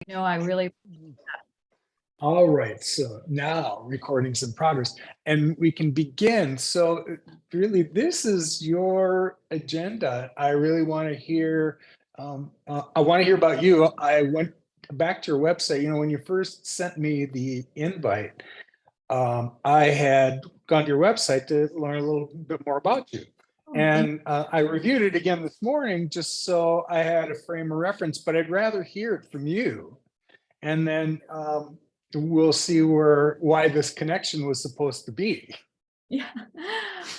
No, I really, All right, so now recording's in progress and we can begin. So really, this is your agenda. I really want to hear, I want to hear about you. I went back to your website. You know, when you first sent me the invite, I had gone to your website to learn a little bit more about you. And I reviewed it again this morning just so I had a frame of reference, but I'd rather hear it from you. And then we'll see why this connection was supposed to be. yeah.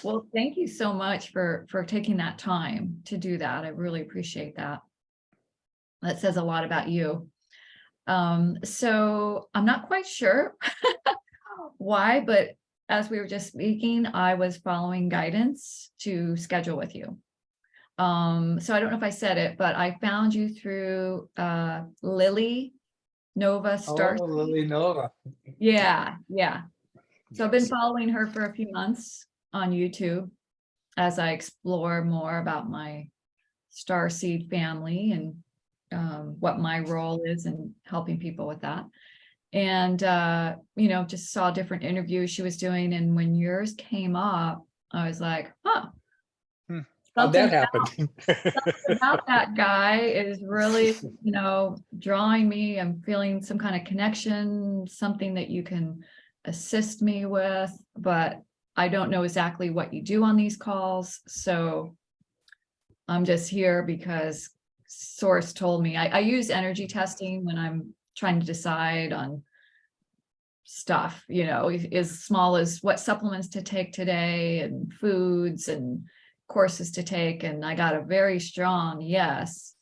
Well, thank you so much for taking that time to do that. I really appreciate that. That says a lot about you. So I'm not quite sure why, but as we were just speaking, I was following guidance to schedule with you. So I don't know if I said it, but I found you through Lily Nova Starseed. Oh, Lily Nova. Yeah. So I've been Yes. following her for a few months on YouTube as I explore more about my Starseed family and what my role is in helping people with that. And, just saw different interviews she was doing. And when yours came up, I was like, huh, How'd that happen? something about that guy is really, drawing me. I'm feeling some kind of connection, something that you can assist me with, but I don't know exactly what you do on these calls. So I'm just here because Source told me. I use energy testing when I'm trying to decide on stuff, as small as what supplements to take today and foods and courses to take. And I got a very strong yes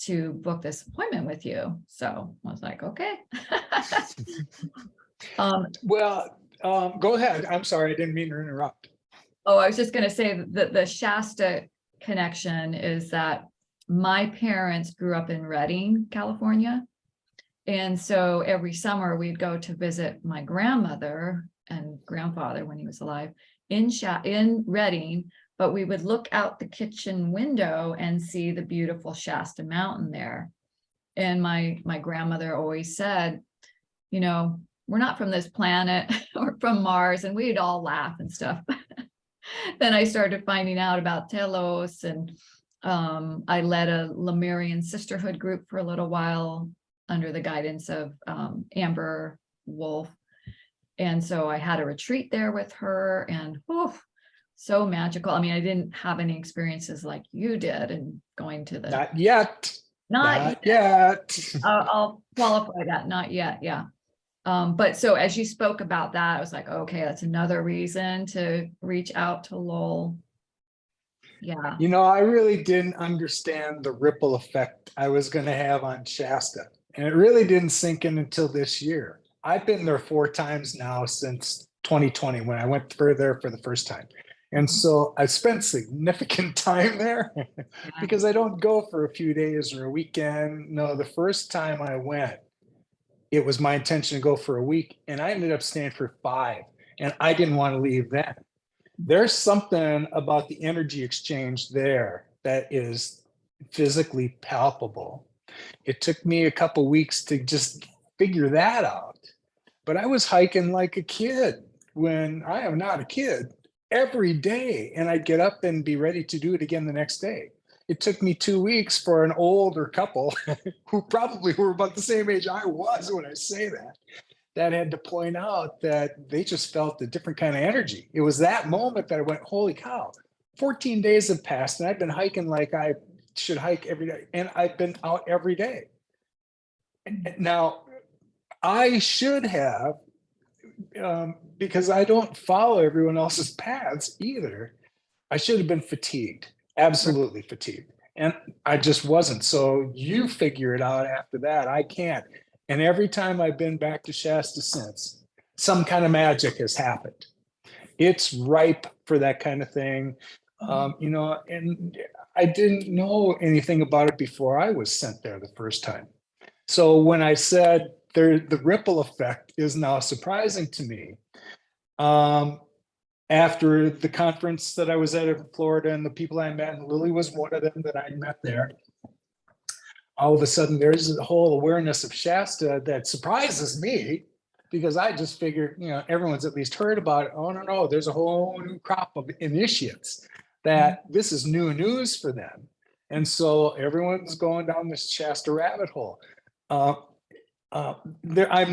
to book this appointment with you. So I was like, okay. Well, go ahead. I'm sorry, I didn't mean to interrupt. Oh, I was just going to say that the Shasta connection is that my parents grew up in Redding, California. And so every summer we'd go to visit my grandmother and grandfather when he was alive in Redding, but we would look out the kitchen window and see the beautiful Shasta Mountain there. And my grandmother always said, we're not from this planet or from Mars, and we'd all laugh and stuff. Then I started finding out about Telos, and I led a Lemurian sisterhood group for a little while under the guidance of Amber Wolf. And so I had a retreat there with her, and so magical. I mean, I didn't have any experiences like you did and going to the— Not yet. Not yet. I'll qualify that, not yet, yeah. But so as you spoke about that, I was like, okay, that's another reason to reach out to Lowell. Yeah. I really didn't understand the ripple effect I was going to have on Shasta. And it really didn't sink in until this year. I've been there 4 times now since 2020 when I went there for the first time. And so I spent significant time there because I don't go for a few days or a weekend. No, the first time I went, it was my intention to go for a week, and I ended up staying for 5, and I didn't want to leave then. There's something about the energy exchange there that is physically palpable. It took me a couple weeks to just figure that out. But I was hiking like a kid when I am not a kid every day, and I'd get up and be ready to do it again the next day. It took me 2 weeks for an older couple who probably were about the same age I was when I say that had to point out that they just felt a different kind of energy. It was that moment that I went, holy cow, 14 days have passed and I've been hiking like I should hike every day. And I've been out every day. Now, I should have, because I don't follow everyone else's paths either. I should have been fatigued, absolutely fatigued. And I just wasn't. So you figure it out after that. I can't. And every time I've been back to Shasta since, some kind of magic has happened. It's ripe for that kind of thing. And I didn't know anything about it before I was sent there the first time. So when I said the ripple effect is now surprising to me, after the conference that I was at in Florida and the people I met, and Lily was one of them that I met there, all of a sudden there's a whole awareness of Shasta that surprises me, because I just figured, everyone's at least heard about it. Oh, no, there's a whole new crop of initiates that this is new news for them. And so everyone's going down this Shasta rabbit hole. I'm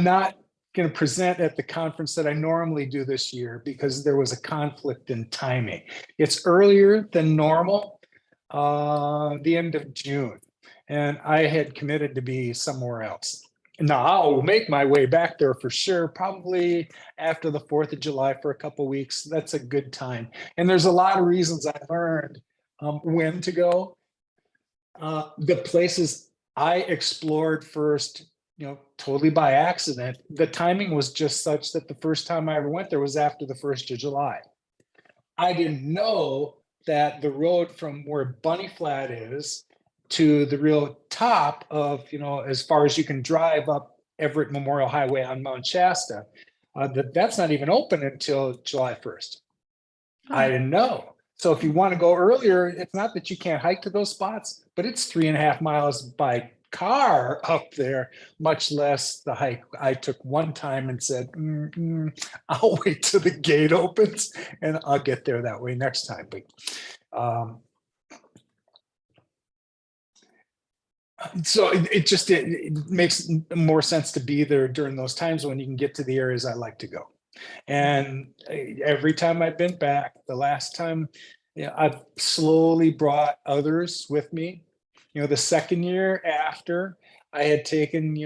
not going to present at the conference that I normally do this year because there was a conflict in timing. It's earlier than normal, the end of June, and I had committed to be somewhere else. Now I'll make my way back there for sure, probably after the 4th of July for a couple of weeks. That's a good time. And there's a lot of reasons I learned when to go. The places I explored first, totally by accident, the timing was just such that the first time I ever went there was after the 1st of July. I didn't know that the road from where Bunny Flat is to the real top of, as far as you can drive up Everett Memorial Highway on Mount Shasta, that's not even open until July 1st. I didn't know. So if you want to go earlier, it's not that you can't hike to those spots, but it's 3.5 miles by car up there, much less the hike I took one time and said, I'll wait till the gate opens and I'll get there that way next time. But so it makes more sense to be there during those times when you can get to the areas I like to go. And every time I've been back, the last time, I've slowly brought others with me. The second year after, I had taken,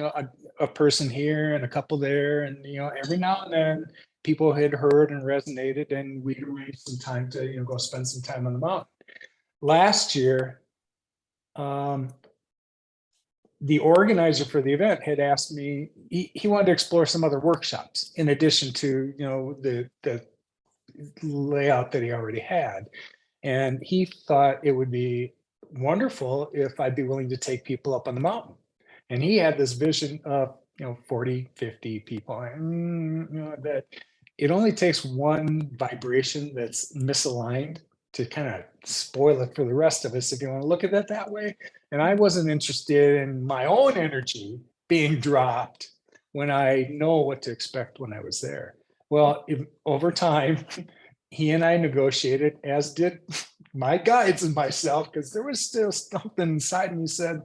a person here and a couple there, and every now and then people had heard and resonated, and we'd arrange some time to go spend some time on the mountain. Last year, the organizer for the event had asked me, he wanted to explore some other workshops in addition to, the layout that he already had. And he thought it would be wonderful if I'd be willing to take people up on the mountain. And he had this vision of, 40, 50 people, that it only takes one vibration that's misaligned to kind of spoil it for the rest of us, if you want to look at it that way. And I wasn't interested in my own energy being dropped when I know what to expect when I was there. Well, over time, he and I negotiated, as did my guides and myself, because there was still something inside me said,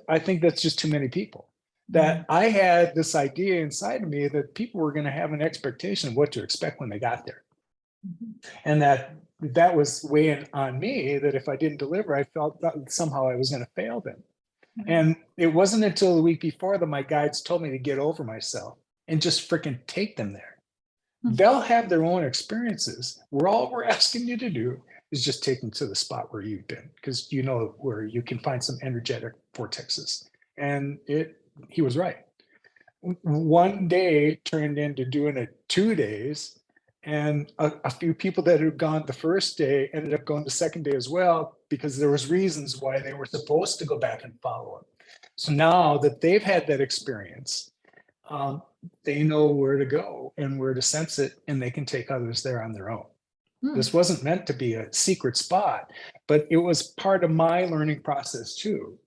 I think that's just too many people. That I had this idea inside of me that people were going to have an expectation of what to expect when they got there. And that was weighing on me, that if I didn't deliver, I felt that somehow I was going to fail them. And it wasn't until the week before that my guides told me to get over myself and just freaking take them there. They'll have their own experiences. All we're asking you to do is just take them to the spot where you've been, because where you can find some energetic vortexes. And he was right. One day turned into doing it 2 days. And a few people that had gone the first day ended up going the second day as well, because there was reasons why they were supposed to go back and follow it. So now that they've had that experience, they know where to go and where to sense it, and they can take others there on their own. This wasn't meant to be a secret spot, but it was part of my learning process too,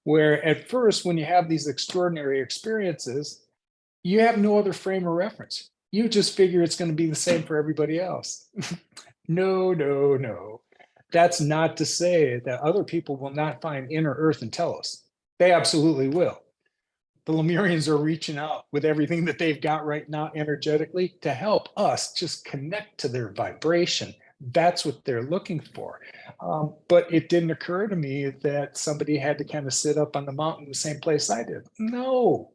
where at first, when you have these extraordinary experiences, you have no other frame of reference. You just figure it's going to be the same for everybody else. No. That's not to say that other people will not find inner earth and Telos. They absolutely will. The Lemurians are reaching out with everything that they've got right now energetically to help us just connect to their vibration. That's what they're looking for. But it didn't occur to me that somebody had to kind of sit up on the mountain in the same place I did. No.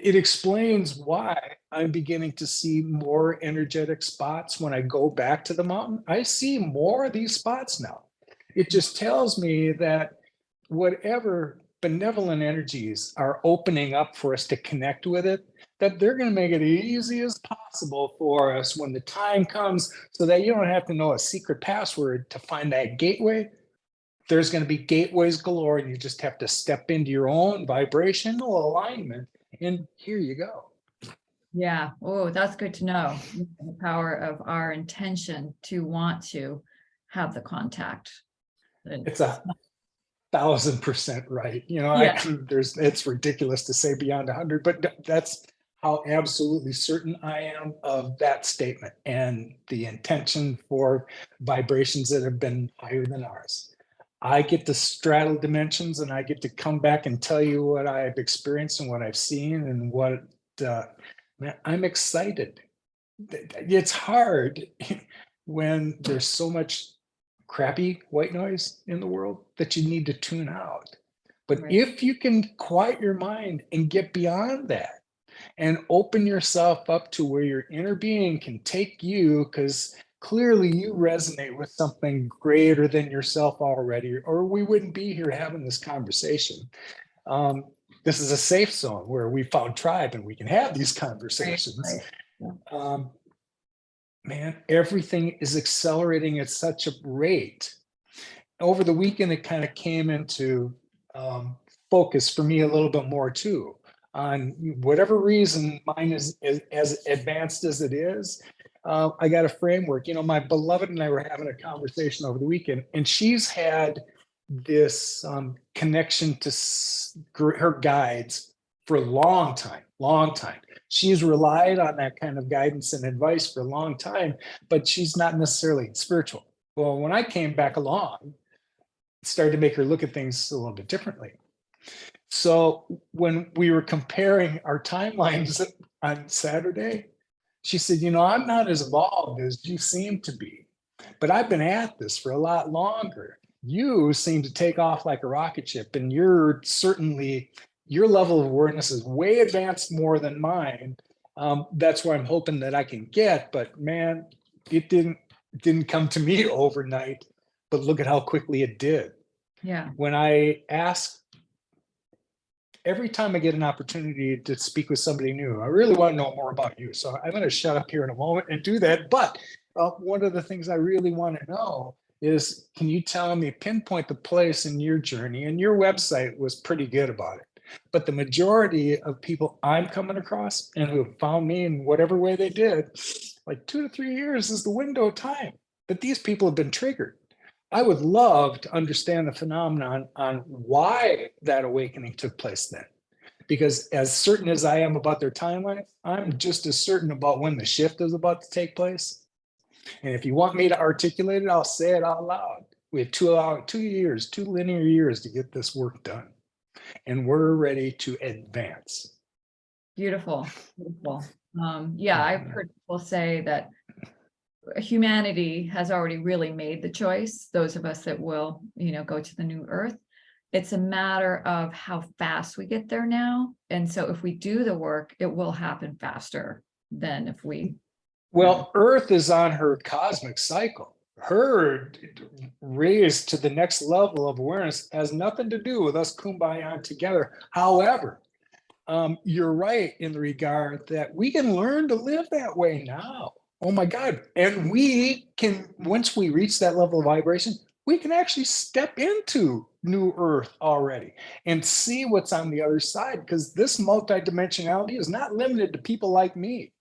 It explains why I'm beginning to see more energetic spots when I go back to the mountain. I see more of these spots now. It just tells me that whatever benevolent energies are opening up for us to connect with it, that they're going to make it easy as possible for us when the time comes, so that you don't have to know a secret password to find that gateway. There's going to be gateways galore, and you just have to step into your own vibrational alignment, and here you go. Yeah. Oh, that's good to know. The power of our intention to want to have the contact. It's 1,000 1000% right. Yeah. It's ridiculous to say beyond 100, but that's how absolutely certain I am of that statement and the intention for vibrations that have been higher than ours. I get to straddle dimensions and I get to come back and tell you what I've experienced and what I've seen and what man, I'm excited. It's hard when there's so much crappy white noise in the world that you need to tune out. But Right. if you can quiet your mind and get beyond that and open yourself up to where your inner being can take you, because clearly you resonate with something greater than yourself already, or we wouldn't be here having this conversation. Um, this is a safe zone where we found tribe and we can have these conversations. Right. Yeah. Man, everything is accelerating at such a rate. Over the weekend, it kind of came into focus for me a little bit more too. On whatever reason, mine is as advanced as it is. I got a framework. My beloved and I were having a conversation over the weekend, and she's had this connection to her guides for a long time, long time. She's relied on that kind of guidance and advice for a long time, but she's not necessarily spiritual. Well, when I came back along, it started to make her look at things a little bit differently. So when we were comparing our timelines on Saturday, she said, I'm not as evolved as you seem to be, but I've been at this for a lot longer. You seem to take off like a rocket ship, and your level of awareness is way advanced more than mine. That's where I'm hoping that I can get, but man, it didn't come to me overnight, but look at how quickly it did. Yeah. When I ask, every time I get an opportunity to speak with somebody new, I really want to know more about you. So I'm going to shut up here in a moment and do that. But one of the things I really want to know is, can you tell me, pinpoint the place in your journey? And your website was pretty good about it. But the majority of people I'm coming across and who have found me in whatever way they did, like 2 to 3 years is the window of time that these people have been triggered. I would love to understand the phenomenon on why that awakening took place then. Because as certain as I am about their timeline, I'm just as certain about when the shift is about to take place. And if you want me to articulate it, I'll say it out loud. We had 2 years, 2 linear years to get this work done. And we're ready to advance. Beautiful. Beautiful. Yeah, I've heard people say that humanity has already really made the choice, those of us that will, go to the new earth. It's a matter of how fast we get there now. And so if we do the work, it will happen faster than if we. Well, Earth is on her cosmic cycle. Her raised to the next level of awareness has nothing to do with us kumbaya together. However, you're right in the regard that we can learn to live that way now. Oh my God. And we can, once we reach that level of vibration, we can actually step into new earth already and see what's on the other side, because this multidimensionality is not limited to people like me.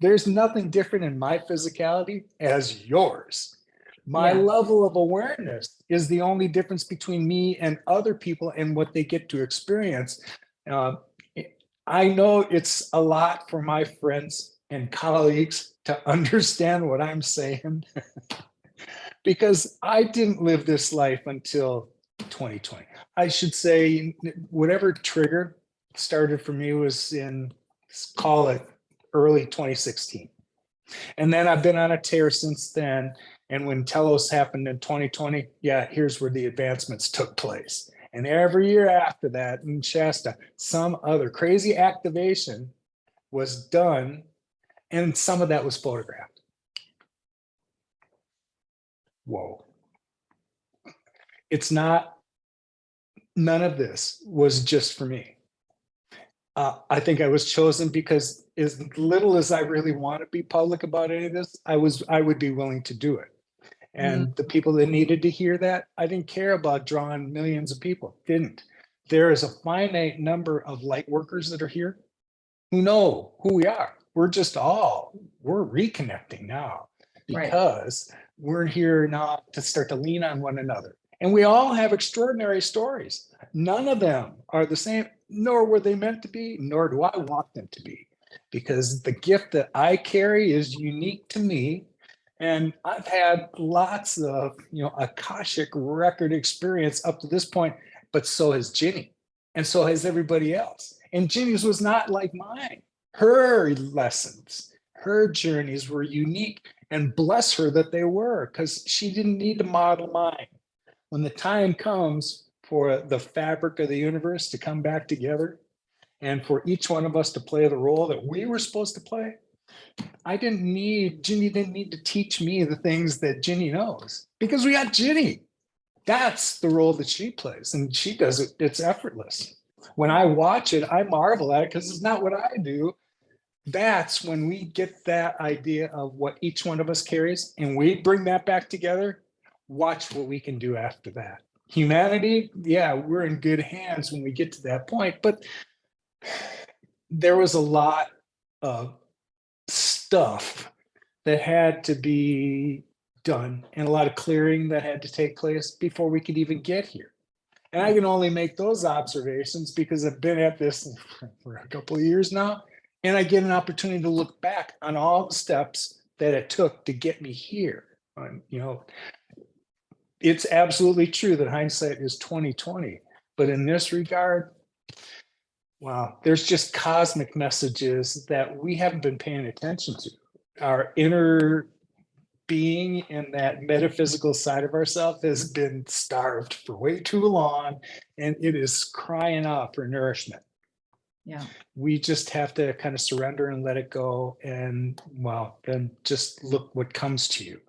There's nothing different in my physicality as yours. My level of awareness is the only difference between me and other people and what they get to experience. I know it's a lot for my friends and colleagues to understand what I'm saying because I didn't live this life until 2020. I should say whatever trigger started for me was in, call it early 2016. And then I've been on a tear since then. And when Telos happened in 2020, here's where the advancements took place. And every year after that in Shasta, some other crazy activation was done, and some of that was photographed. Whoa. It's not, none of this was just for me. I think I was chosen because as little as I really want to be public about any of this, I would be willing to do it. And the people that needed to hear that, I didn't care about drawing millions of people. Didn't. There is a finite number of light workers that are here who know who we are. We're reconnecting now because we're here now to start to lean on one another And we all have extraordinary stories. None of them are the same, nor were they meant to be, nor do I want them to be, because the gift that I carry is unique to me. And I've had lots of, Akashic record experience up to this point, but so has Ginny, and so has everybody else. And Ginny's was not like mine. Her lessons, her journeys were unique, and bless her that they were, because she didn't need to model mine. When the time comes for the fabric of the universe to come back together and for each one of us to play the role that we were supposed to play, Ginny didn't need to teach me the things that Ginny knows, because we got Ginny. That's the role that she plays, and she does it. It's effortless. When I watch it, I marvel at it because it's not what I do. That's when we get that idea of what each one of us carries and we bring that back together. Watch what we can do after that. Humanity, yeah, we're in good hands when we get to that point, but there was a lot of stuff that had to be done and a lot of clearing that had to take place before we could even get here. And I can only make those observations because I've been at this for a couple of years now. And I get an opportunity to look back on all the steps that it took to get me here. It's absolutely true that hindsight is 2020, but in this regard, wow, there's just cosmic messages that we haven't been paying attention to. Our inner being and that metaphysical side of ourselves has been starved for way too long, and it is crying out for nourishment. Yeah. We just have to kind of surrender and let it go, and well, then just look what comes to you.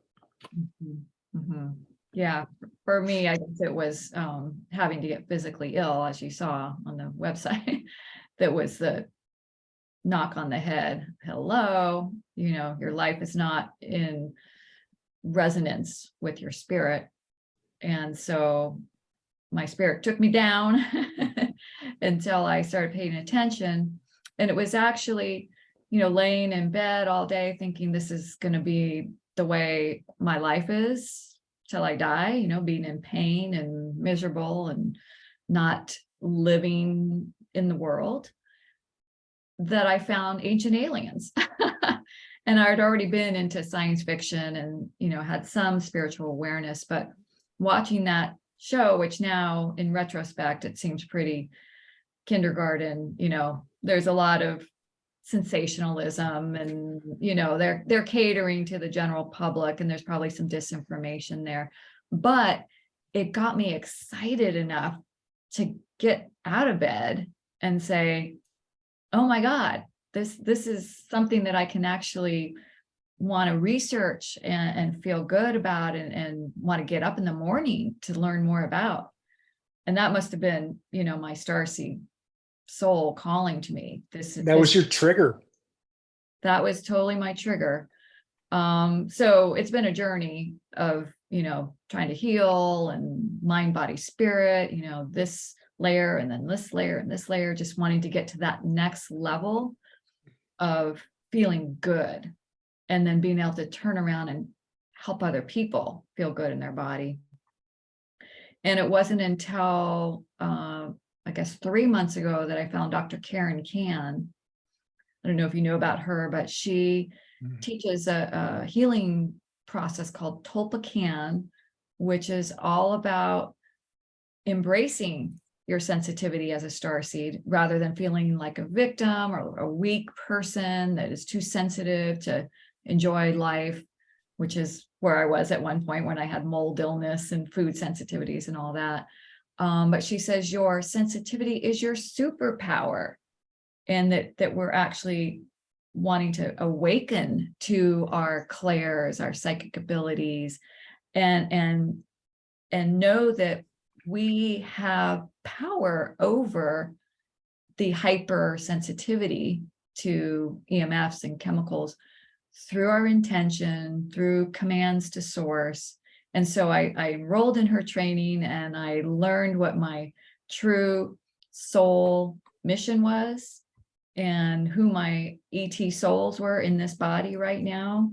Mm-hmm. Mm-hmm. Yeah, for me, I guess it was having to get physically ill, as you saw on the website. That was the knock on the head. Hello, your life is not in resonance with your spirit. And so my spirit took me down until I started paying attention. And it was actually, laying in bed all day thinking this is going to be the way my life is till I die, being in pain and miserable and not living in the world, that I found Ancient Aliens. And I'd already been into science fiction and, had some spiritual awareness, but watching that show, which now in retrospect, it seems pretty kindergarten, there's a lot of sensationalism and, they're catering to the general public and there's probably some disinformation there, but it got me excited enough to get out of bed and say, oh my God, this is something that I can actually want to research and feel good about and want to get up in the morning to learn more about. And that must have been, my Starseed soul calling to me. That was your trigger. That was totally my trigger. So it's been a journey of, trying to heal and mind, body, spirit, this layer and then this layer and this layer, just wanting to get to that next level of feeling good and then being able to turn around and help other people feel good in their body. And it wasn't until, I guess 3 months ago that I found Dr. Karen Can. I don't know if you know about her, but she teaches a healing process called Tulpa Can, which is all about embracing your sensitivity as a starseed rather than feeling like a victim or a weak person that is too sensitive to enjoy life, which is where I was at one point when I had mold illness and food sensitivities and all that. But she says your sensitivity is your superpower, and that we're actually wanting to awaken to our clairs, our psychic abilities, and know that we have power over the hypersensitivity to EMFs and chemicals through our intention, through commands to source. And so I enrolled in her training and I learned what my true soul mission was and who my ET souls were in this body right now.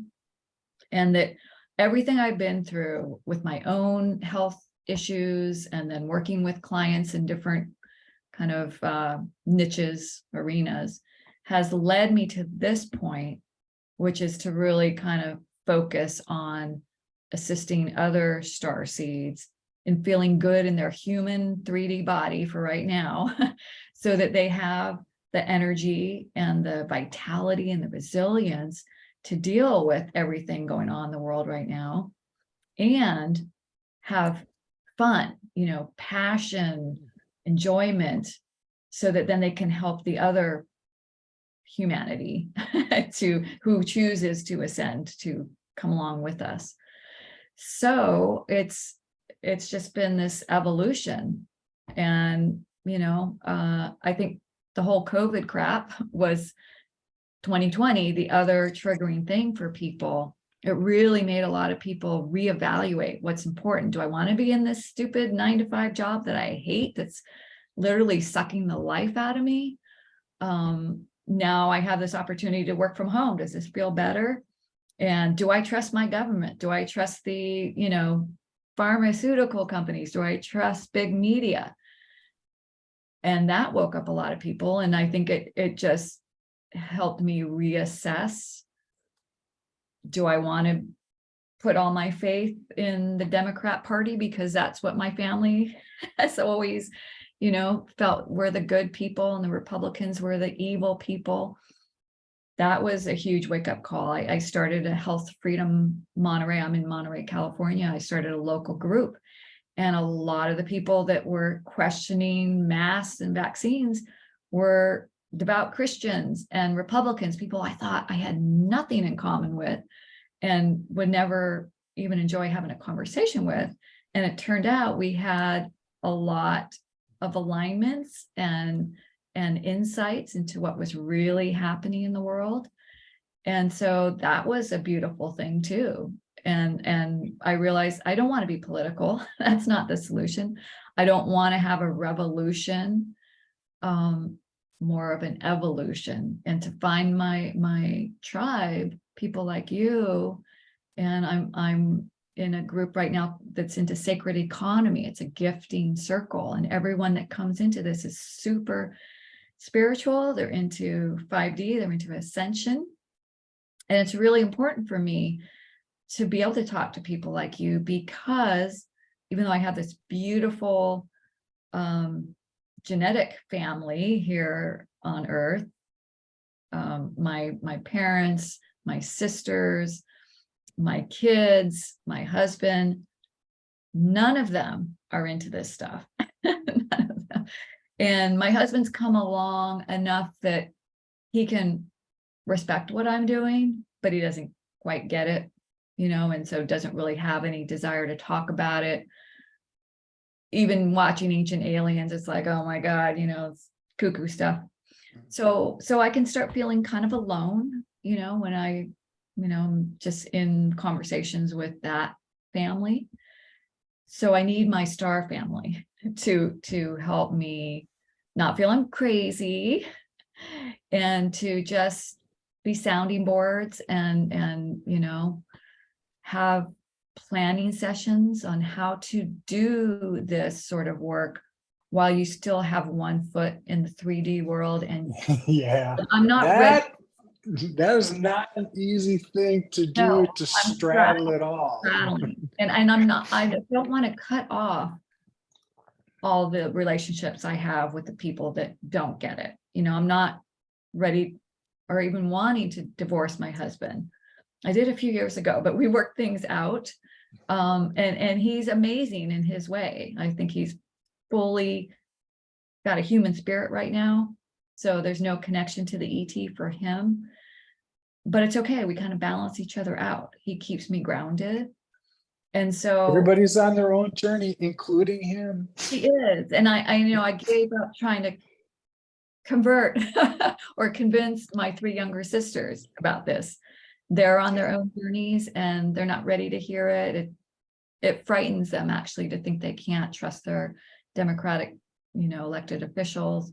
And that everything I've been through with my own health issues and then working with clients in different kind of niches, arenas, has led me to this point, which is to really kind of focus on assisting other star seeds in feeling good in their human 3D body for right now, so that they have the energy and the vitality and the resilience to deal with everything going on in the world right now, and have fun, passion, enjoyment, so that then they can help the other humanity who chooses to ascend, to come along with us. So it's just been this evolution. And I think the whole COVID crap was 2020, the other triggering thing for people. It really made a lot of people reevaluate what's important. Do I want to be in this stupid 9-to-5 job that I hate, that's literally sucking the life out of me? Now I have this opportunity to work from home. Does this feel better? And do I trust my government? Do I trust the, pharmaceutical companies? Do I trust big media? And that woke up a lot of people. And I think it just helped me reassess. Do I want to put all my faith in the Democrat Party because that's what my family has always, felt were the good people, and the Republicans were the evil people? That was a huge wake-up call. I started a Health Freedom Monterey. I'm in Monterey, California. I started a local group, and a lot of the people that were questioning masks and vaccines were devout Christians and Republicans, people I thought I had nothing in common with and would never even enjoy having a conversation with. And it turned out we had a lot of alignments and insights into what was really happening in the world. And so that was a beautiful thing too. And I realized I don't want to be political. That's not the solution. I don't want to have a revolution, more of an evolution, and to find my tribe, people like you. And I'm in a group right now that's into sacred economy. It's a gifting circle, and everyone that comes into this is super spiritual. They're into 5D, they're into ascension. And it's really important for me to be able to talk to people like you, because even though I have this beautiful genetic family here on Earth, my parents, my sisters, my kids, my husband, none of them are into this stuff. None of them. And my husband's come along enough that he can respect what I'm doing, but he doesn't quite get it, and so doesn't really have any desire to talk about it. Even watching Ancient Aliens, it's like, oh my God, it's cuckoo stuff. So I can start feeling kind of alone, when I'm just in conversations with that family. So I need my star family to help me not feel I'm crazy, and to just be sounding boards and have planning sessions on how to do this sort of work while you still have one foot in the 3D world. And Yeah, I'm not ready. that is not an easy thing to do, No, to I'm straddle it all. straddling. And I don't want to cut off all the relationships I have with the people that don't get it. I'm not ready or even wanting to divorce my husband. I did a few years ago, but we worked things out. And he's amazing in his way. I think he's fully got a human spirit right now. So there's no connection to the ET for him, but it's okay. We kind of balance each other out. He keeps me grounded. And so Everybody's on their own journey, including him. he is. And I gave up trying to convert or convince my 3 younger sisters about this. They're on their own journeys and they're not ready to hear it. It frightens them actually to think they can't trust their democratic, elected officials.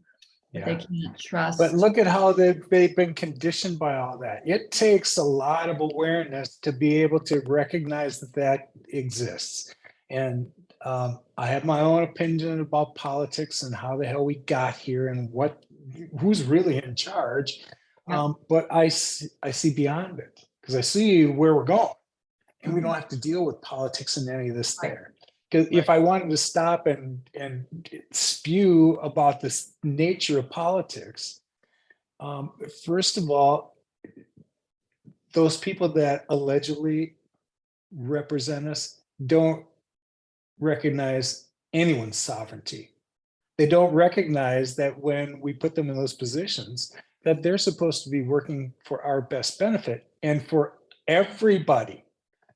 Yeah. They can't trust. But look at how they've been conditioned by all that. It takes a lot of awareness to be able to recognize that exists. And I have my own opinion about politics and how the hell we got here and who's really in charge. Yep. But I see beyond it because I see where we're going, and we Mhm. don't have to deal with politics and any of this Right. there. Because Right. if I wanted to stop and spew about this nature of politics, first of all, those people that allegedly represent us don't recognize anyone's sovereignty. They don't recognize that when we put them in those positions, that they're supposed to be working for our best benefit and for everybody,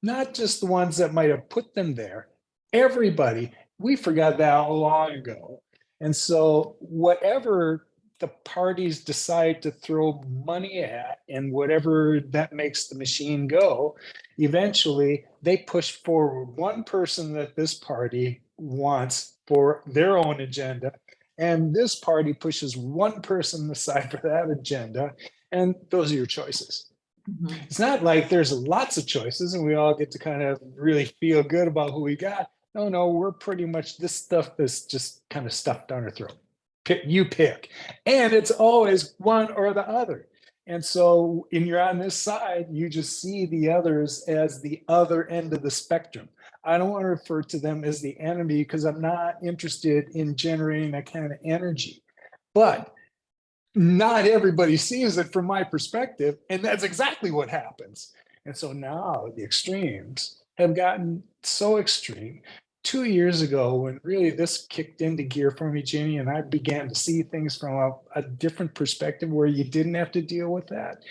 not just the ones that might have put them there. Everybody. We forgot that long ago. And so whatever the parties decide to throw money at and whatever that makes the machine go, eventually they push forward one person that this party wants for their own agenda. And this party pushes one person aside for that agenda. And those are your choices. Mhm. It's not like there's lots of choices and we all get to kind of really feel good about who we got. No, we're pretty much, this stuff is just kind of stuffed down our throat. You pick. And it's always one or the other. And so when you're on this side, you just see the others as the other end of the spectrum. I don't want to refer to them as the enemy because I'm not interested in generating that kind of energy. But not everybody sees it from my perspective, and that's exactly what happens. And so now the extremes have gotten so extreme. 2 years ago, when really this kicked into gear for me, Ginny, and I began to see things from a different perspective where you didn't have to deal with that,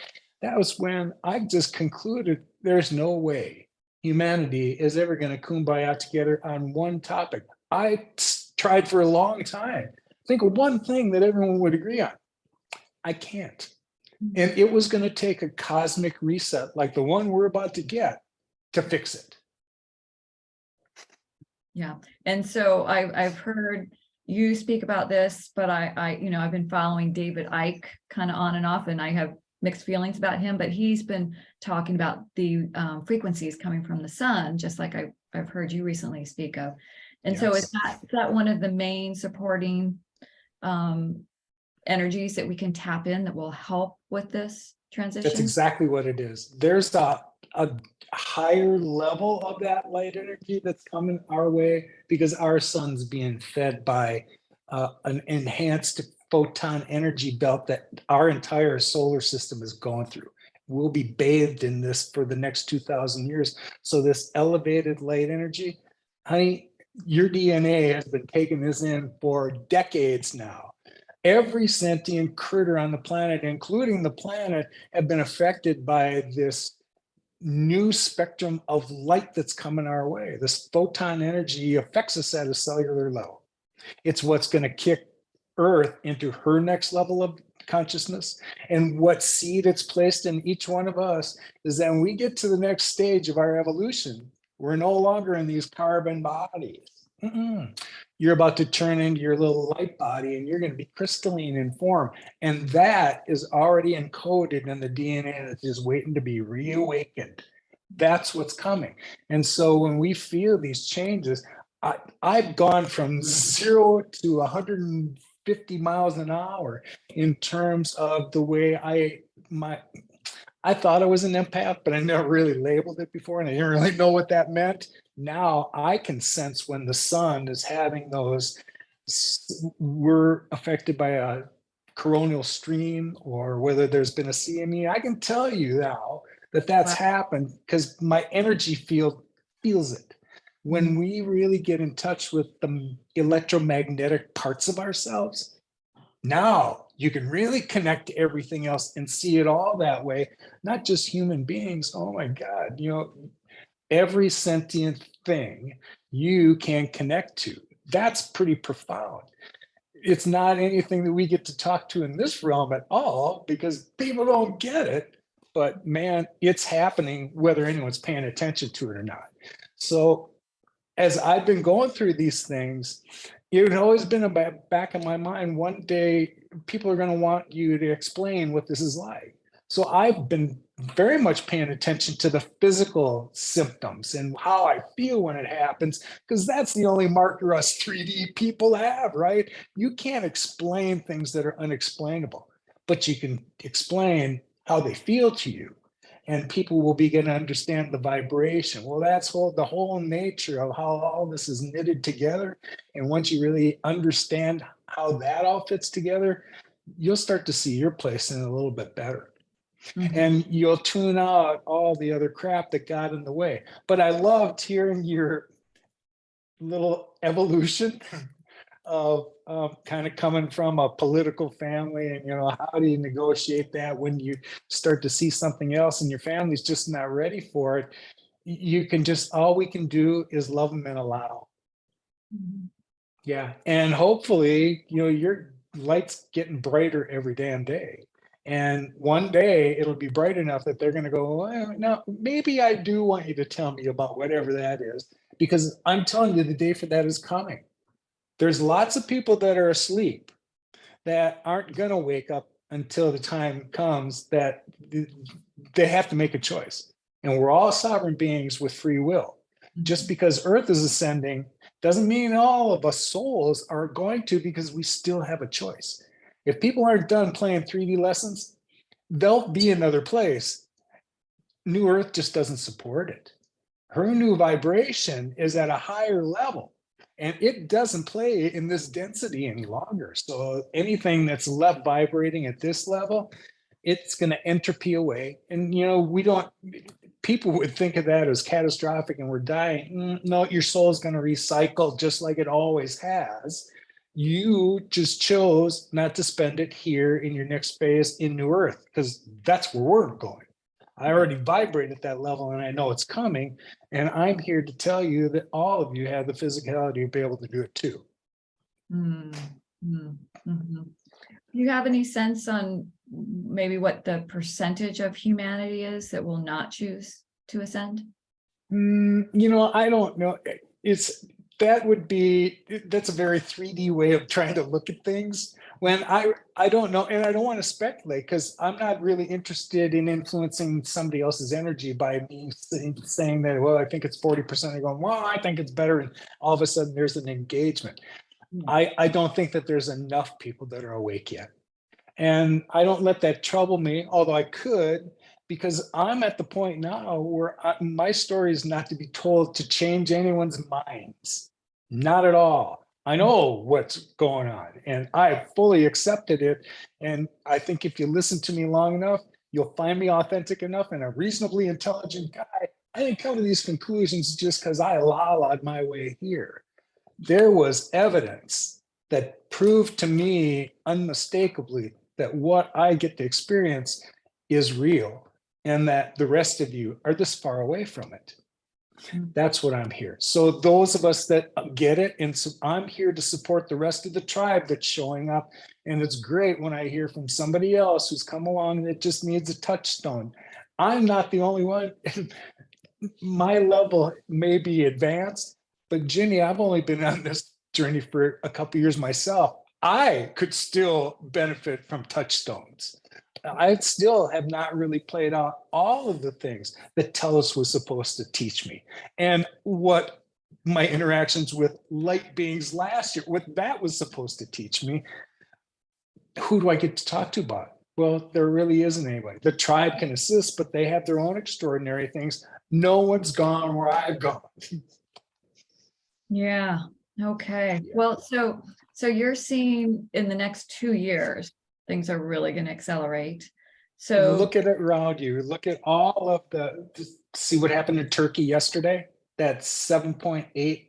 that was when I just concluded there's no way humanity is ever going to kumbaya together on one topic. I tried for a long time. Think of one thing that everyone would agree on. I can't. And it was going to take a cosmic reset like the one we're about to get to fix it. Yeah. And so I've heard you speak about this, but I've been following David Icke kind of on and off, and I have mixed feelings about him, but he's been talking about the frequencies coming from the sun, just like I've heard you recently speak of. And so is that one of the main supporting energies that we can tap in that will help with this transition? That's exactly what it is. There's a higher level of that light energy that's coming our way because our sun's being fed by an enhanced photon energy belt that our entire solar system is going through. We'll be bathed in this for the next 2,000 years. So this elevated light energy, honey, your DNA has been taking this in for decades now. Every sentient critter on the planet, including the planet, have been affected by this new spectrum of light that's coming our way. This photon energy affects us at a cellular level. It's what's going to kick Earth into her next level of consciousness. And what seed it's placed in each one of us is that when we get to the next stage of our evolution, we're no longer in these carbon bodies. You're about to turn into your little light body and you're going to be crystalline in form. And that is already encoded in the DNA that's just waiting to be reawakened. That's what's coming. And so when we feel these changes, I've gone from 0 to 150 miles an hour in terms of the way I thought I was an empath, but I never really labeled it before, and I didn't really know what that meant. Now I can sense when the sun is having those, we're affected by a coronal stream or whether there's been a CME. I can tell you now that that's happened because my energy field feels it. When we really get in touch with the electromagnetic parts of ourselves, now you can really connect to everything else and see it all that way, not just human beings. Oh my God, every sentient thing you can connect to. That's pretty profound. It's not anything that we get to talk to in this realm at all because people don't get it. But man, it's happening whether anyone's paying attention to it or not. So as I've been going through these things, it had always been back in my mind, one day people are going to want you to explain what this is like. So I've been very much paying attention to the physical symptoms and how I feel when it happens, because that's the only marker us 3D people have, right? You can't explain things that are unexplainable, but you can explain how they feel to you. And people will begin to understand the vibration. Well, that's the whole nature of how all this is knitted together. And once you really understand how that all fits together, you'll start to see your place in a little bit better. Mhm. And you'll tune out all the other crap that got in the way. But I loved hearing your little evolution of kind of coming from a political family, and how do you negotiate that when you start to see something else and your family's just not ready for it. You can just, all we can do is love them and allow. Mhm. Yeah. And hopefully, your light's getting brighter every damn day. And one day it'll be bright enough that they're going to go, well, no, maybe I do want you to tell me about whatever that is, because I'm telling you, the day for that is coming. There's lots of people that are asleep that aren't going to wake up until the time comes that they have to make a choice. And we're all sovereign beings with free will. Just because Earth is ascending doesn't mean all of us souls are going to, because we still have a choice. If people aren't done playing 3D lessons, they'll be another place. New Earth just doesn't support it. Her new vibration is at a higher level, and it doesn't play in this density any longer. So anything that's left vibrating at this level, it's going to entropy away. And we don't, people would think of that as catastrophic and we're dying. No, your soul is going to recycle just like it always has. You just chose not to spend it here in your next phase in New Earth, because that's where we're going. I already vibrate at that level and I know it's coming. And I'm here to tell you that all of you have the physicality to be able to do it too. Mm, mm, mhm. Do you have any sense on maybe what the percentage of humanity is that will not choose to ascend? I don't know. That's a very 3D way of trying to look at things. When I don't know, and I don't want to speculate, because I'm not really interested in influencing somebody else's energy by me saying that, well, I think it's 40%. They're going, well, I think it's better. And all of a sudden there's an engagement. I don't think that there's enough people that are awake yet. And I don't let that trouble me, although I could, because I'm at the point now where my story is not to be told to change anyone's minds. Not at all. I know what's going on and I fully accepted it. And I think if you listen to me long enough, you'll find me authentic enough and a reasonably intelligent guy. I didn't come to these conclusions just because I la-la'd my way here. There was evidence that proved to me unmistakably that what I get to experience is real and that the rest of you are this far away from it. That's what I'm here. So those of us that get it, and so I'm here to support the rest of the tribe that's showing up. And it's great when I hear from somebody else who's come along that just needs a touchstone. I'm not the only one. My level may be advanced, but Ginny, I've only been on this journey for a couple years myself. I could still benefit from touchstones. I still have not really played out all of the things that Telos was supposed to teach me. And what my interactions with light beings last year, what that was supposed to teach me. Who do I get to talk to about it? Well, there really isn't anybody. The tribe can assist, but they have their own extraordinary things. No one's gone where I've gone. Yeah. Okay. Yeah. Well, so you're seeing in the next 2 years, things are really going to accelerate. So Look at it around you. Look at all of see what happened in Turkey yesterday, that 7.8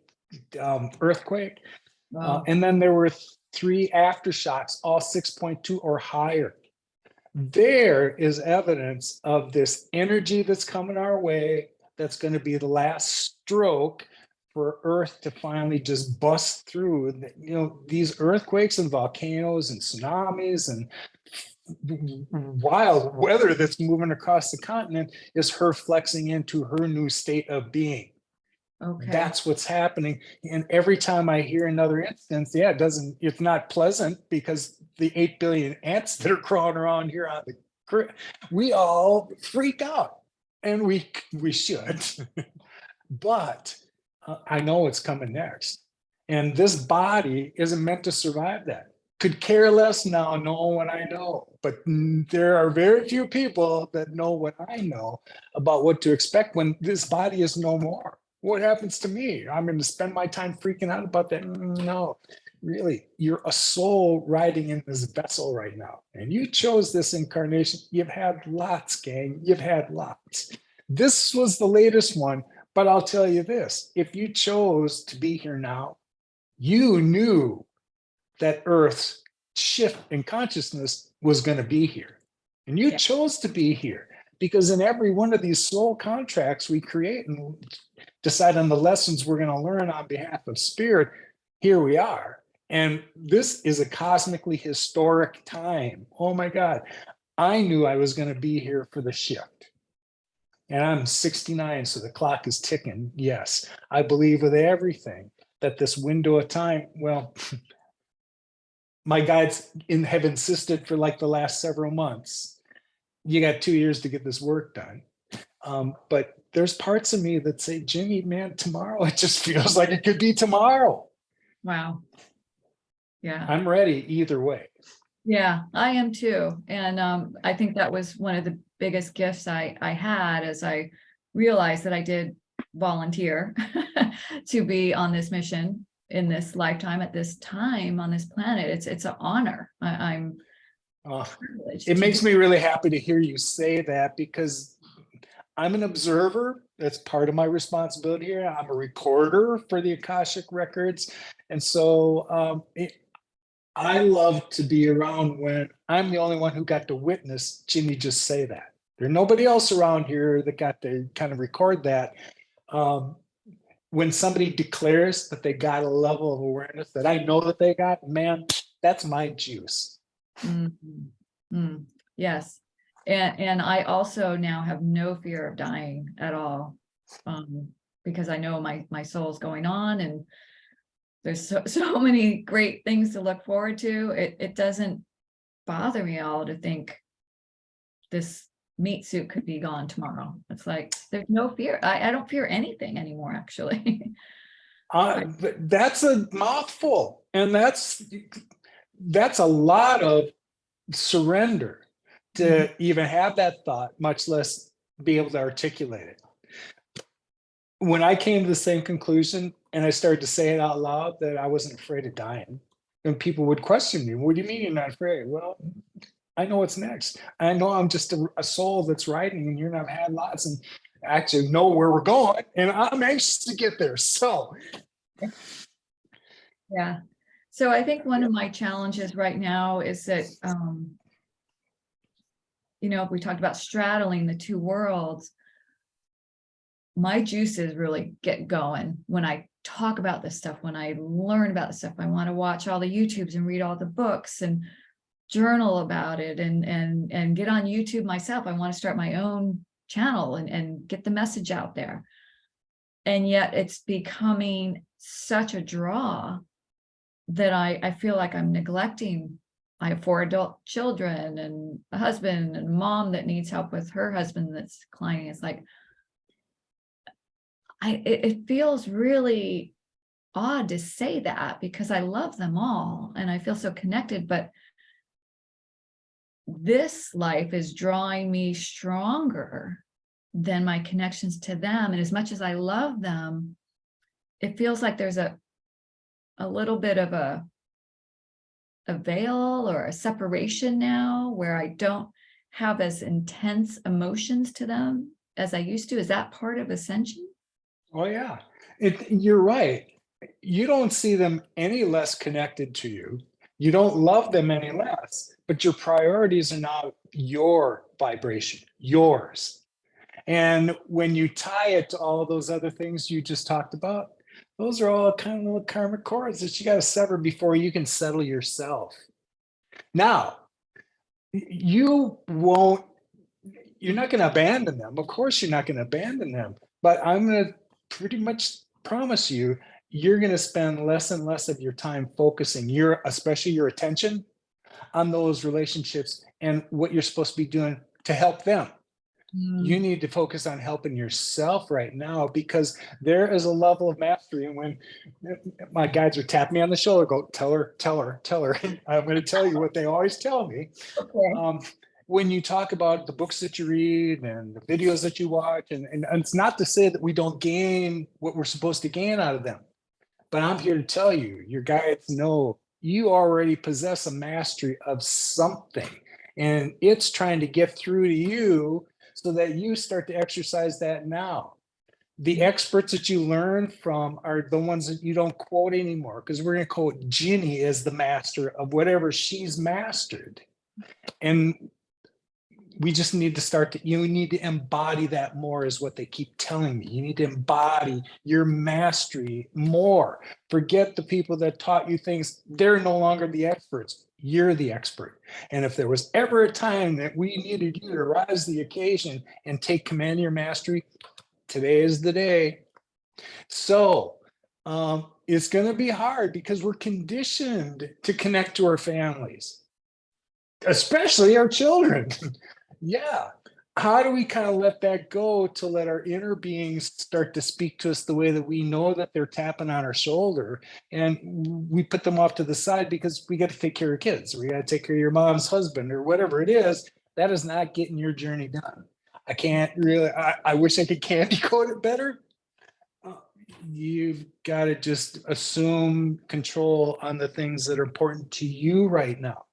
earthquake. And then there were 3 aftershocks, all 6.2 or higher. There is evidence of this energy that's coming our way. That's going to be the last stroke for Earth to finally just bust through. These earthquakes and volcanoes and tsunamis and wild weather that's moving across the continent is her flexing into her new state of being. okay. That's what's happening. And every time I hear another instance, it's not pleasant, because the 8 billion ants that are crawling around here on the We all freak out, and we should. But I know what's coming next. And this body isn't meant to survive that. Could care less now knowing what I know. But there are very few people that know what I know about what to expect when this body is no more. What happens to me? I'm going to spend my time freaking out about that. No, really, you're a soul riding in this vessel right now. And you chose this incarnation. You've had lots, gang. You've had lots. This was the latest one. But I'll tell you this, if you chose to be here now, you knew that Earth's shift in consciousness was going to be here. And you chose to be here because in every one of these soul contracts we create and decide on the lessons we're going to learn on behalf of spirit, here we are. And this is a cosmically historic time. Oh my God. I knew I was going to be here for the shift. And I'm 69, so the clock is ticking. Yes, I believe with everything that this window of time, well, my guides have insisted for like the last several months, you got 2 years to get this work done. But there's parts of me that say, Ginny, man, tomorrow, it just feels like it could be tomorrow. Wow. Yeah. I'm ready either way. Yeah, I am too. And I think that was one of the biggest gifts I had as I realized that I did volunteer to be on this mission in this lifetime at this time on this planet. It's an honor. I'm privileged. It makes me really happy to hear you say that because I'm an observer. That's part of my responsibility here. I'm a recorder for the Akashic records. And so I love to be around when I'm the only one who got to witness Ginny just say that. There's nobody else around here that got to kind of record that. When somebody declares that they got a level of awareness that I know that they got, man, that's my juice. Yes. And I also now have no fear of dying at all, because I know my soul's going on and there's so many great things to look forward to. It doesn't bother me at all to think this meat suit could be gone tomorrow. It's like, there's no fear. I don't fear anything anymore, actually. That's a mouthful. And that's a lot of surrender to even have that thought, much less be able to articulate it. When I came to the same conclusion and I started to say it out loud that I wasn't afraid of dying, and people would question me, what do you mean you're not afraid? Well, I know what's next. I know I'm just a soul that's riding and you're not had lots and actually know where we're going. And I'm anxious to get there. So. Yeah. So I think one of my challenges right now is that, if we talked about straddling the two worlds, my juices really get going when I talk about this stuff, when I learn about this stuff. I want to watch all the YouTubes and read all the books and journal about it and get on YouTube myself. I want to start my own channel and get the message out there. And yet it's becoming such a draw that I feel like I'm neglecting. I have 4 adult children and a husband and a mom that needs help with her husband that's declining. It's like, it feels really odd to say that because I love them all and I feel so connected, but this life is drawing me stronger than my connections to them. And as much as I love them, it feels like there's a little bit of a veil or a separation now where I don't have as intense emotions to them as I used to. Is that part of ascension? Oh, yeah. You're right. You don't see them any less connected to you. You don't love them any less, but your priorities are now your vibration, yours. And when you tie it to all those other things you just talked about, those are all kind of little karmic cords that you got to sever before you can settle yourself. Now, you're not going to abandon them. Of course, you're not going to abandon them, but I'm going to pretty much promise you're going to spend less and less of your time focusing especially your attention on those relationships and what you're supposed to be doing to help them. You need to focus on helping yourself right now, because there is a level of mastery. And when my guides are tapping me on the shoulder, go, tell her, tell her, tell her. I'm going to tell you what they always tell me. Okay. When you talk about the books that you read and the videos that you watch, and it's not to say that we don't gain what we're supposed to gain out of them, but I'm here to tell you, your guides know you already possess a mastery of something, and it's trying to get through to you so that you start to exercise that now. The experts that you learn from are the ones that you don't quote anymore, because we're going to quote Ginny as the master of whatever she's mastered. And we just need to start to, you need to embody that more, is what they keep telling me. You need to embody your mastery more. Forget the people that taught you things. They're no longer the experts. You're the expert. And if there was ever a time that we needed you to rise the occasion and take command of your mastery, today is the day. So it's going to be hard, because we're conditioned to connect to our families, especially our children. Yeah. How do we kind of let that go to let our inner beings start to speak to us the way that we know that they're tapping on our shoulder, and we put them off to the side because we got to take care of kids, or we got to take care of your mom's husband, or whatever it is? That is not getting your journey done. I can't really, I wish I could candy coat it better. You've got to just assume control on the things that are important to you right now.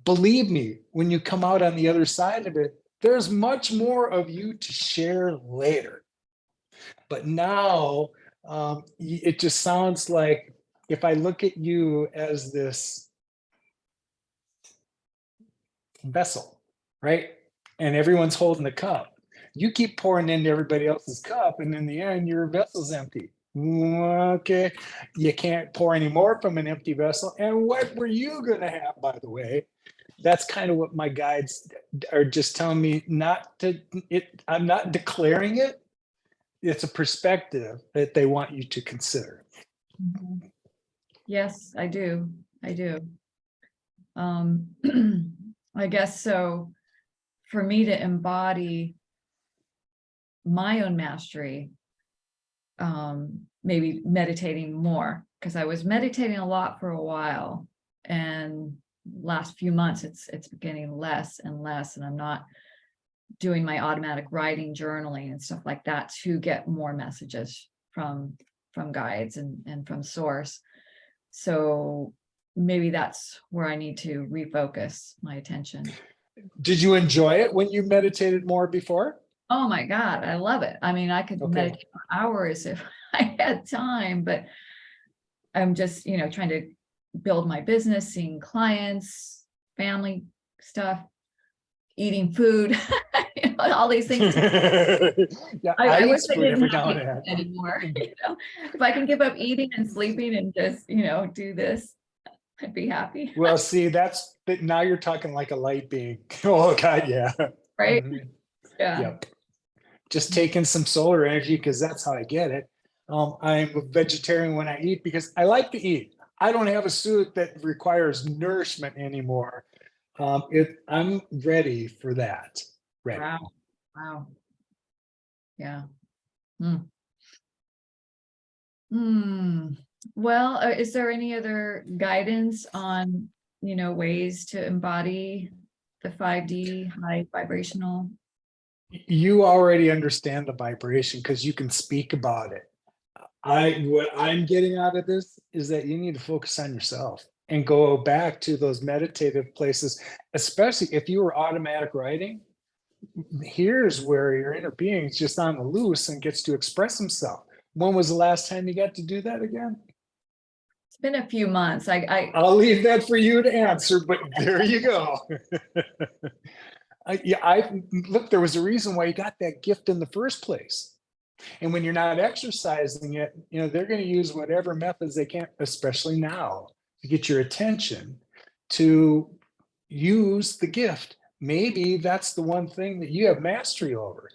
Believe me, when you come out on the other side of it, there's much more of you to share later. But now it just sounds like, if I look at you as this vessel, right? And everyone's holding the cup. You keep pouring into everybody else's cup, and in the end, your vessel's empty. Okay, you can't pour any more from an empty vessel. And what were you going to have, by the way? That's kind of what my guides are just telling me not to. I'm not declaring it. It's a perspective that they want you to consider. Yes, I do. I do. I guess so. For me to embody my own mastery, maybe meditating more, because I was meditating a lot for a while, and last few months it's getting less and less, and I'm not doing my automatic writing, journaling and stuff like that to get more messages from guides and from source. So maybe that's where I need to refocus my attention. Did you enjoy it when you meditated more before? Oh my God, I love it. I mean, I could meditate for hours if I had time, but I'm just, trying to build my business, seeing clients, family stuff, eating food, all these things. Yeah, I wish eat I food didn't every have now to and eat then. anymore. If I can give up eating and sleeping and just, do this, I'd be happy. Well, see, that's now you're talking like a light being. Oh God, yeah. Right? Mhm. Yeah. Yep. Just taking some solar energy, because that's how I get it. I'm a vegetarian when I eat, because I like to eat. I don't have a suit that requires nourishment anymore. I'm ready for that. Ready. Wow. Wow. Yeah. Hmm. Well, is there any other guidance on, ways to embody the 5D high vibrational? You already understand the vibration because you can speak about it. What I'm getting out of this is that you need to focus on yourself and go back to those meditative places, especially if you were automatic writing. Here's where your inner being is just on the loose and gets to express himself. When was the last time you got to do that again? It's been a few months. I'll leave that for you to answer, but there you go. Look, there was a reason why you got that gift in the first place. And when you're not exercising it, they're going to use whatever methods they can, especially now, to get your attention to use the gift. Maybe that's the one thing that you have mastery over.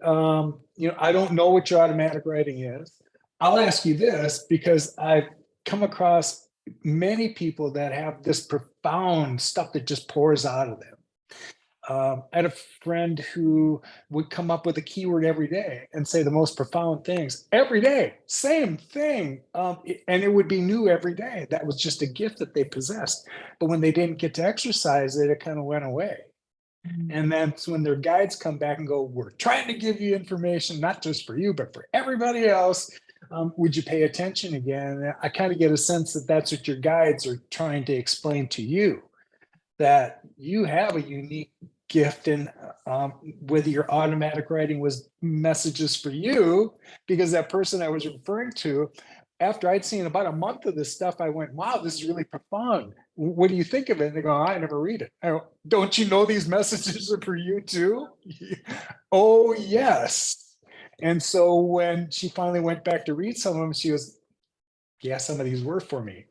I don't know what your automatic writing is. I'll ask you this, because I've come across many people that have this profound stuff that just pours out of them. I had a friend who would come up with a keyword every day and say the most profound things every day, same thing. And it would be new every day. That was just a gift that they possessed. But when they didn't get to exercise it, it kind of went away. And that's when their guides come back and go, we're trying to give you information, not just for you, but for everybody else. Would you pay attention again? And I kind of get a sense that that's what your guides are trying to explain to you, that you have a unique gift in whether your automatic writing was messages for you, because that person I was referring to, after I'd seen about a month of this stuff, I went, wow, this is really profound. What do you think of it? And they go, I never read it. I go, don't you know these messages are for you too? Oh, yes. And so when she finally went back to read some of them, she was, yeah, some of these were for me.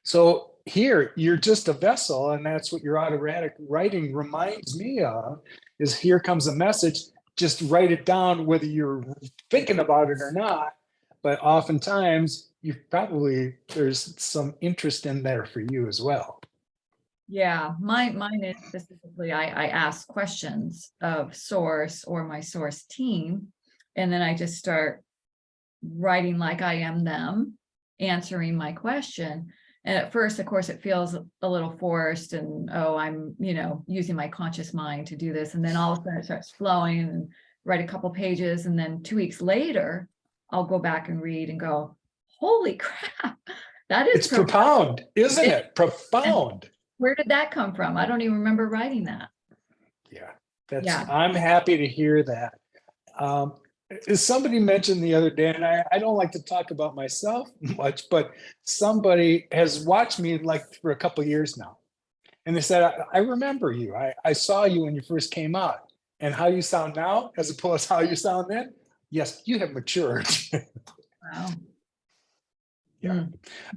So here, you're just a vessel, and that's what your automatic writing reminds me of, is here comes a message, just write it down whether you're thinking about it or not. But oftentimes, there's some interest in there for you as well. Yeah, mine is specifically, I ask questions of source or my source team, and then I just start writing like I am them, answering my question. And at first, of course, it feels a little forced and, oh, I'm, using my conscious mind to do this. And then all of a sudden it starts flowing and write a couple pages. And then 2 weeks later, I'll go back and read and go, holy crap, that is It's profound, isn't it? Profound. Where did that come from? I don't even remember writing that. Yeah, I'm happy to hear that. Somebody mentioned the other day, and I don't like to talk about myself much, but somebody has watched me like for a couple of years now. And they said, I remember you. I saw you when you first came out, and how you sound now, as opposed to how you sound then. Yes, you have matured. Wow. Yeah.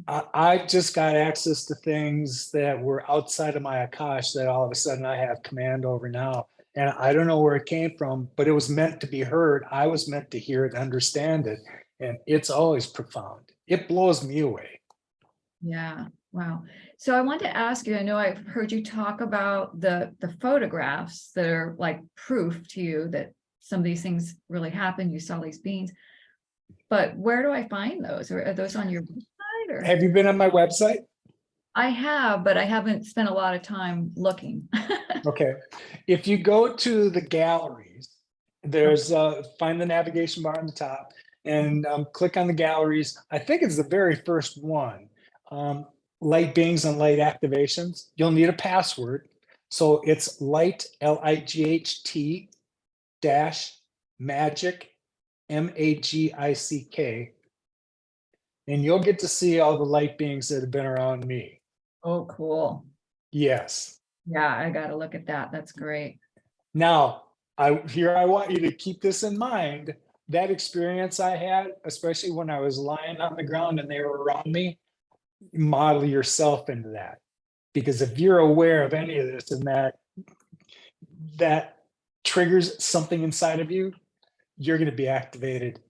I just got access to things that were outside of my Akash that all of a sudden I have command over now. And I don't know where it came from, but it was meant to be heard. I was meant to hear it, understand it. And it's always profound. It blows me away. Yeah. Wow. So I want to ask you, I know I've heard you talk about the photographs that are like proof to you that some of these things really happened. You saw these beings, but where do I find those? Or are those on your website? Or Have you been on my website? I have, but I haven't spent a lot of time looking. Okay. If you go to the galleries, there's find the navigation bar on the top and click on the galleries. I think it's the very first one. Light beings and light activations. You'll need a password. So it's light, LIGHT dash magic, MAGICK. And you'll get to see all the light beings that have been around me. Oh, cool. Yes. Yeah, I got to look at that. That's great. Now, I want you to keep this in mind. That experience I had, especially when I was lying on the ground and they were around me, model yourself into that. Because if you're aware of any of this and that triggers something inside of you, you're going to be activated.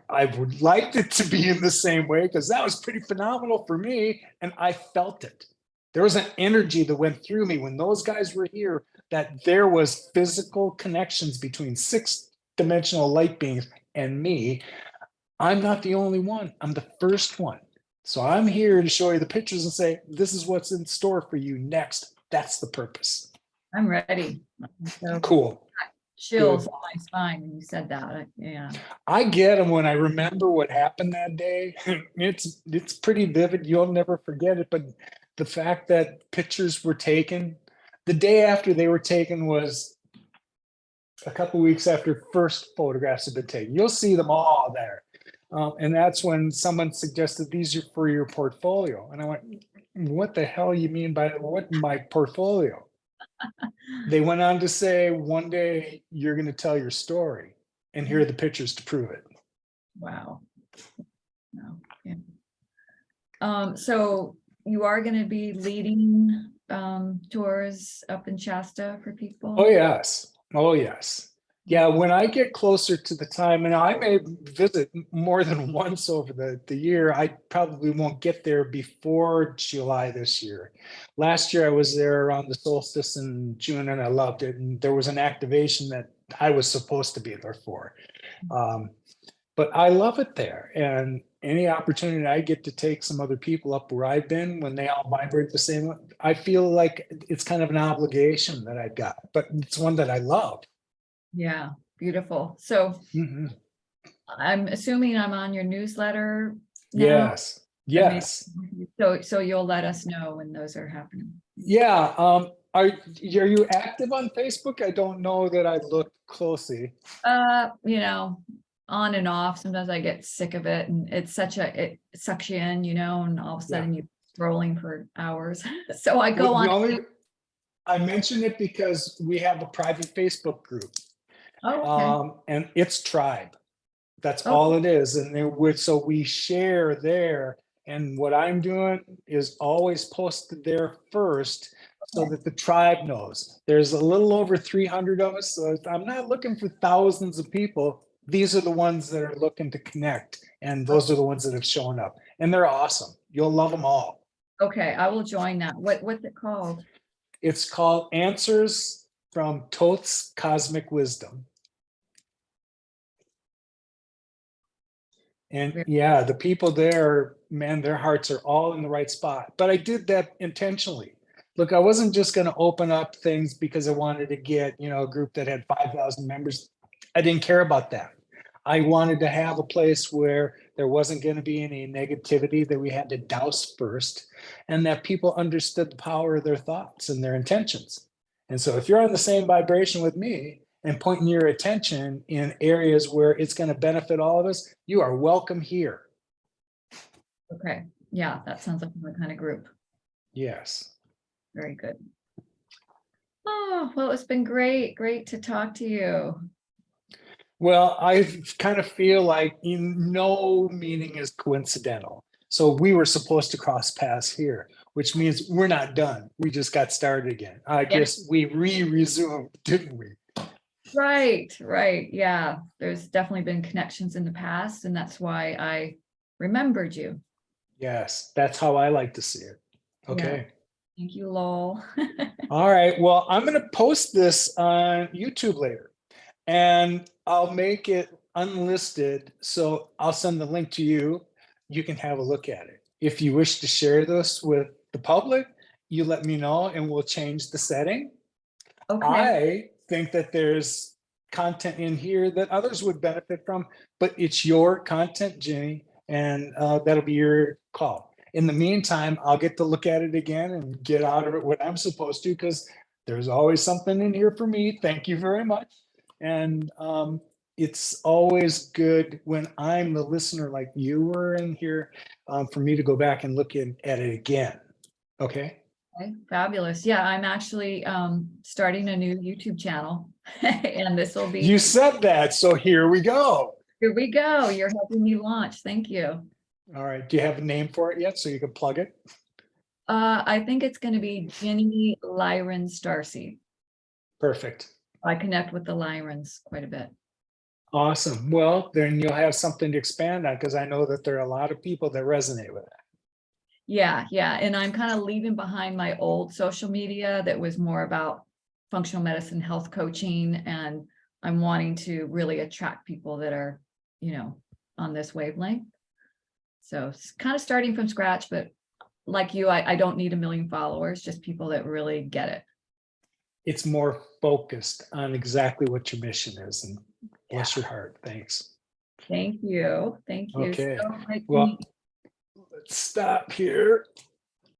I would like it to be in the same way, because that was pretty phenomenal for me, and I felt it. There was an energy that went through me when those guys were here, that there was physical connections between 6-dimensional light beings and me. I'm not the only one. I'm the first one. So I'm here to show you the pictures and say, this is what's in store for you next. That's the purpose. I'm ready. So Cool. chills on my spine when you said that. Yeah. I get them when I remember what happened that day. It's pretty vivid. You'll never forget it. But the fact that pictures were taken, the day after they were taken was a couple weeks after first photographs had been taken. You'll see them all there. And that's when someone suggested these are for your portfolio. And I went, what the hell you mean by what my portfolio? They went on to say, one day you're going to tell your story, and here are the pictures to prove it. Wow. No. Yeah. So you are going to be leading tours up in Shasta for people? Oh, yes. Oh, yes. Yeah, when I get closer to the time, and I may visit more than once over the year, I probably won't get there before July this year. Last year I was there around the solstice in June and I loved it. And there was an activation that I was supposed to be there for. Um, but I love it there. And any opportunity I get to take some other people up where I've been when they all vibrate the same, I feel like it's kind of an obligation that I've got, but it's one that I love. Yeah, beautiful. So Mhm. I'm assuming I'm on your newsletter now. Yes, I mean, yes. so you'll let us know when those are happening. Yeah, are you active on Facebook? I don't know that I looked closely. You know, on and off. Sometimes I get sick of it and it's it sucks you in, and all of a Yeah. sudden you're scrolling for hours. So I go Well, on. I mention it because we have a private Facebook group, Oh, okay. and it's Tribe. That's Oh, all it is. And so we share there. And what I'm doing is always posted there first so okay. that the tribe knows. There's a little over 300 of us. So I'm not looking for thousands of people. These are the ones that are looking to connect. And those are the ones that have shown up. And they're awesome. You'll love them all. Okay, I will join that. What's it called? It's called Answers from Toth's Cosmic Wisdom. And yeah, the people there, man, their hearts are all in the right spot. But I did that intentionally. Look, I wasn't just going to open up things because I wanted to get, a group that had 5,000 members. I didn't care about that. I wanted to have a place where there wasn't going to be any negativity that we had to douse first, and that people understood the power of their thoughts and their intentions. And so if you're on the same vibration with me, and pointing your attention in areas where it's going to benefit all of us, you are welcome here. Okay. Yeah, that sounds like my kind of group. Yes. Very good. Oh, well, it's been great to talk to you. Well, I kind of feel like no meeting is coincidental. So we were supposed to cross paths here, which means we're not done. We just got started again. I guess we resumed, didn't we? Right. Yeah, there's definitely been connections in the past, and that's why I remembered you. Yes, that's how I like to see it. Okay. Yeah. Thank you, Lowell. All right. Well, I'm going to post this on YouTube later, and I'll make it unlisted. So I'll send the link to you. You can have a look at it. If you wish to share this with the public, you let me know and we'll change the setting. Okay. I think that there's content in here that others would benefit from, but it's your content, Ginny, and that'll be your call. In the meantime, I'll get to look at it again and get out of it what I'm supposed to, because there's always something in here for me. Thank you very much. And it's always good when I'm the listener like you were in here, for me to go back and look at it again. Okay. Okay, fabulous. Yeah, I'm actually starting a new YouTube channel and this will be. You said that, so here we go. Here we go. You're helping me launch. Thank you. All right. Do you have a name for it yet so you can plug it? I think it's going to be Ginny Lyran Starseed. Perfect. I connect with the Lyrans quite a bit. Awesome. Well, then you'll have something to expand on, because I know that there are a lot of people that resonate with it. Yeah. And I'm kind of leaving behind my old social media that was more about functional medicine, health coaching, and I'm wanting to really attract people that are, on this wavelength. So it's kind of starting from scratch, but like you, I don't need 1 million followers, just people that really get it. It's more focused on exactly what your mission is, and bless your heart. Thanks. Thank you. Okay. So, Well, let's stop here.